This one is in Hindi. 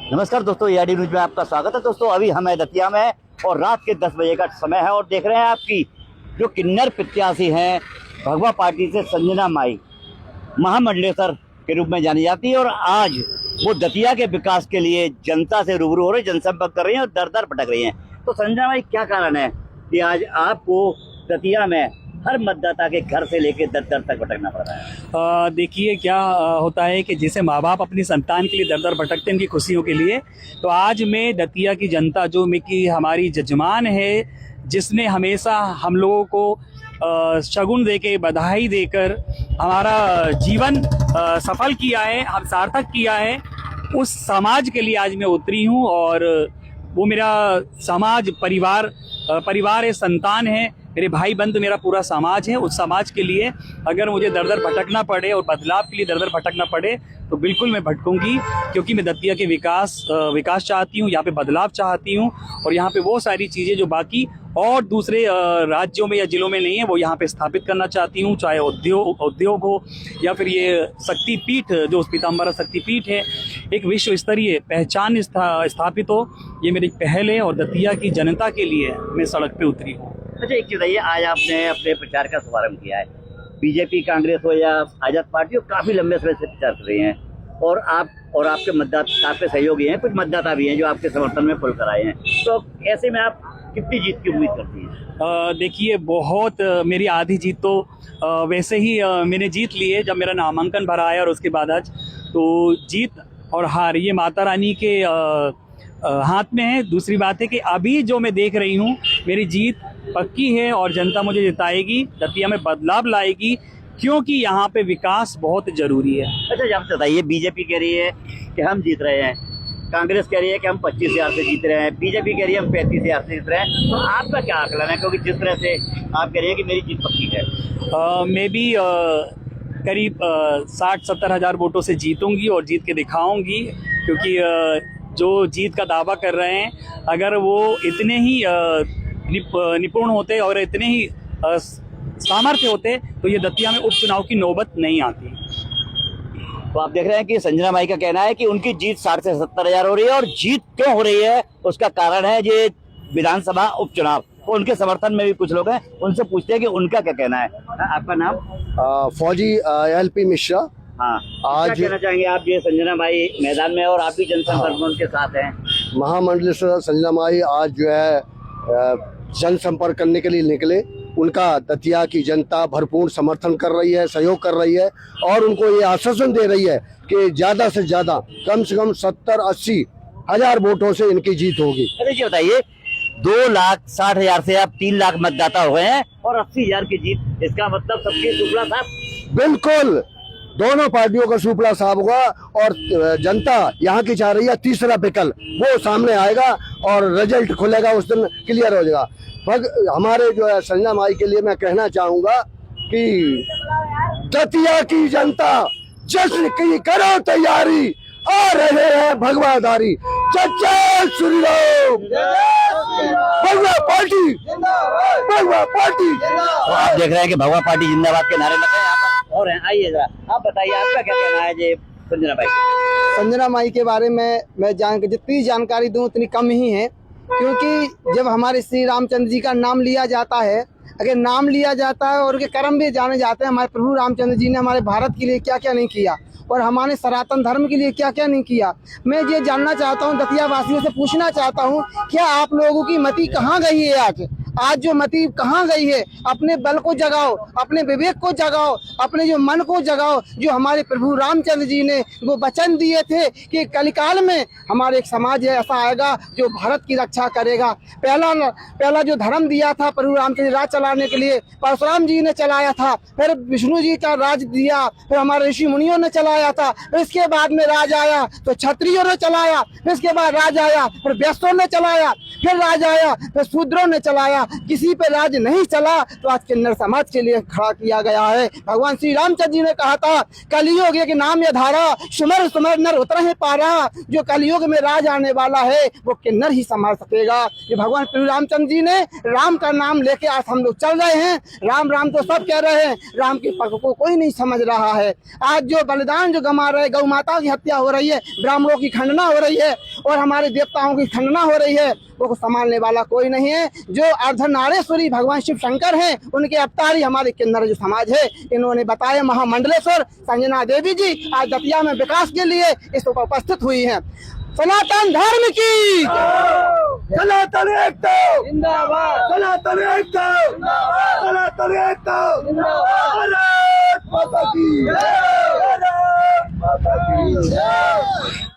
नमस्कार दोस्तों, एआईडी न्यूज में आपका स्वागत है। दोस्तों अभी हम दतिया में और रात के 10 बजे का समय है और देख रहे हैं आपकी जो किन्नर प्रत्याशी हैं भगवा पार्टी से संजना माई महामंडलेश्वर के रूप में जानी जाती है और आज वो दतिया के विकास के लिए जनता से रूबरू हो रही, जनसंपर्क कर रही हैं और दर दर भटक रही हैं। तो संजना माई, क्या कारण है कि आज आपको दतिया में हर मतदाता के घर से लेकर दर दर तक भटकना पड़ रहा है? देखिए क्या होता है कि जैसे माँ बाप अपनी संतान के लिए दर दर भटकते हैं उनकी खुशियों के लिए, तो आज मैं दतिया की जनता जो में की हमारी जजमान है, जिसने हमेशा हम लोगों को शगुन देके बधाई देकर हमारा जीवन सफल किया है, हम सार्थक किया है, उस समाज के लिए आज मैं उतरी हूँ। और वो मेरा समाज परिवार है, संतान है, मेरे भाई बंधु, मेरा पूरा समाज है। उस समाज के लिए अगर मुझे दर दर भटकना पड़े और बदलाव के लिए दर दर भटकना पड़े तो बिल्कुल मैं भटकूंगी, क्योंकि मैं दतिया के विकास चाहती हूँ, यहाँ पे बदलाव चाहती हूँ और यहाँ पे वो सारी चीज़ें जो बाकी और दूसरे राज्यों में या जिलों में नहीं है वो यहाँ पे स्थापित करना चाहती हूँ। चाहे उद्योग हो या फिर ये शक्तिपीठ जो पीताम्बरा शक्तिपीठ है, एक विश्व स्तरीय पहचान स्थापित हो, ये मेरी पहल है और दतिया की जनता के लिए मैं सड़क पे उतरी हूँ। अच्छा, एक चीज बताइए, आज आपने अपने प्रचार का शुभारंभ किया है। बीजेपी, कांग्रेस हो या आजाद पार्टी हो, काफी लंबे समय से प्रचार कर रही हैं और आप और आपके मतदाता, आपके सहयोगी हैं, कुछ मतदाता भी हैं जो आपके समर्थन में खुल कर आए हैं। तो ऐसे में आप कितनी जीत की उम्मीद करती हैं? देखिए, बहुत मेरी आधी जीत तो वैसे ही मैंने जीत ली है जब मेरा नामांकन भरा है और उसके बाद आज तो जीत और हार ये माता रानी के हाथ में है। दूसरी बात है कि अभी जो मैं देख रही हूँ मेरी जीत पक्की है और जनता मुझे जिताएगी, दतिया में बदलाव लाएगी, क्योंकि यहाँ पे विकास बहुत जरूरी है। अच्छा, आप बताइए, बीजेपी कह रही है कि हम जीत रहे हैं, कांग्रेस कह रही है कि हम 25,000 से जीत रहे हैं, बीजेपी कह रही है हम 35,000 से जीत रहे हैं, तो आपका क्या आकलन है? क्योंकि जिस तरह से आप कह रही है कि मेरी जीत पक्की है। मैं भी करीब 60-70 हज़ार वोटों से जीतूंगी और जीत के दिखाऊंगी, क्योंकि जो जीत का दावा कर रहे हैं अगर वो इतने ही निपुण होते और इतने ही सामर्थ्य होते तो ये दतिया में उपचुनाव की नौबत नहीं आती। तो आप देख रहे हैं कि संजना माई का कहना है कि उनकी जीत 60 से 70 हज़ार हो रही है और जीत क्यों हो रही है उसका कारण है ये विधानसभा उपचुनाव। तो उनके समर्थन में भी कुछ लोग हैं, उनसे पूछते हैं कि उनका क्या कहना है। आपका नाम? फौजी LP मिश्रा। हाँ, आज क्या कहना चाहेंगे आप? ये संजना माई मैदान में और आप भी जनसंपर्क में उनके साथ हैं। महामंडलेश्वर संजना माई आज जो है जनसंपर्क करने के लिए निकले। उनका दतिया की जनता भरपूर समर्थन कर रही है, सहयोग कर रही है और उनको ये आश्वासन दे रही है कि ज्यादा से ज्यादा कम से कम 70-80 हज़ार वोटों से इनकी जीत होगी। अरे जी बताइए, 2,60,000 से आप 3 लाख मतदाता हो गए हैं और 80,000 की जीत, इसका मतलब सबके सुपला साहब? बिल्कुल, दोनों पार्टियों का सुपला साफ होगा और जनता यहाँ की चाह रही है तीसरा विकल्प, वो सामने आएगा और रिजल्ट खुलेगा, उस दिन क्लियर हो जाएगा। हमारे जो है संजना माई के लिए मैं कहना चाहूंगा कि दतिया की जनता जश्न की करो तैयारी, आ रहे हैं भगवाधारी, जय श्री राम, भगवा पार्टी, भगवा पार्टी। तो आप देख रहे हैं कि भगवा पार्टी जिंदाबाद के नारे लगे हैं और हैं। आइए जरा आप बताइए, आपका क्या कहना है जी संजना माई? संजना माई के बारे में मैं जितनी जानकारी दूं उतनी कम ही है, क्योंकि जब हमारे श्री रामचंद्र जी का नाम लिया जाता है, अगर नाम लिया जाता है और उनके कर्म भी जाने जाते हैं, हमारे प्रभु रामचंद्र जी ने हमारे भारत के लिए क्या क्या नहीं किया और हमारे सनातन धर्म के लिए क्या क्या नहीं किया। मैं ये जानना चाहता हूँ, दतिया वासियों से पूछना चाहता हूँ, क्या आप लोगों की मति कहाँ गई है? आज जो मति कहाँ गई है? अपने बल को जगाओ, अपने विवेक को जगाओ, अपने जो मन को जगाओ। जो हमारे प्रभु रामचंद्र जी ने वो वचन दिए थे कि कलिकाल में हमारे एक समाज ऐसा आएगा जो भारत की रक्षा करेगा। पहला जो धर्म दिया था प्रभु रामचंद्र राज चलाने के लिए, परशुराम जी ने चलाया था, फिर विष्णु जी का राज दिया, फिर हमारे ऋषि मुनियों ने चलाया था, फिर इसके बाद में राज आया तो क्षत्रियों ने चलाया, फिर इसके बाद राज आया फिर वैश्यों ने चलाया, फिर राज आया, फिर शूद्रों ने चलाया, किसी पे राज नहीं चला तो आज किन्नर समाज के लिए खड़ा किया गया है। भगवान श्री रामचंद्र जी ने कहा था कलियुग के नाम ये धारा, सुमर सुमर नर उतर है पारा। जो कलियुग में राज आने वाला है वो किन्नर ही संभाल सकेगा। ये भगवान श्री रामचंद्र जी ने राम का नाम लेके आज हम लोग चल रहे हैं। राम राम तो सब कह रहे हैं, राम के पग को कोई नहीं समझ रहा है। आज जो बलिदान जो गंवा रहे, गौ माता की हत्या हो रही है, ब्राह्मणों की खंडना हो रही है और हमारे देवताओं की खंडना हो रही है, वो संभालने वाला कोई नहीं है। जो अर्धनारेश्वरी भगवान शिव शंकर हैं, उनके अवतारी हमारे किन्नर जो समाज है, इन्होंने बताया। महामंडलेश्वर संजना देवी जी आज दतिया में विकास के लिए इस पर उपस्थित हुई हैं। सनातन धर्म की सनातन एकता जिंदाबाद, सनातन एकता सनातन एकता भारत माता की जय, भारत माता की जय।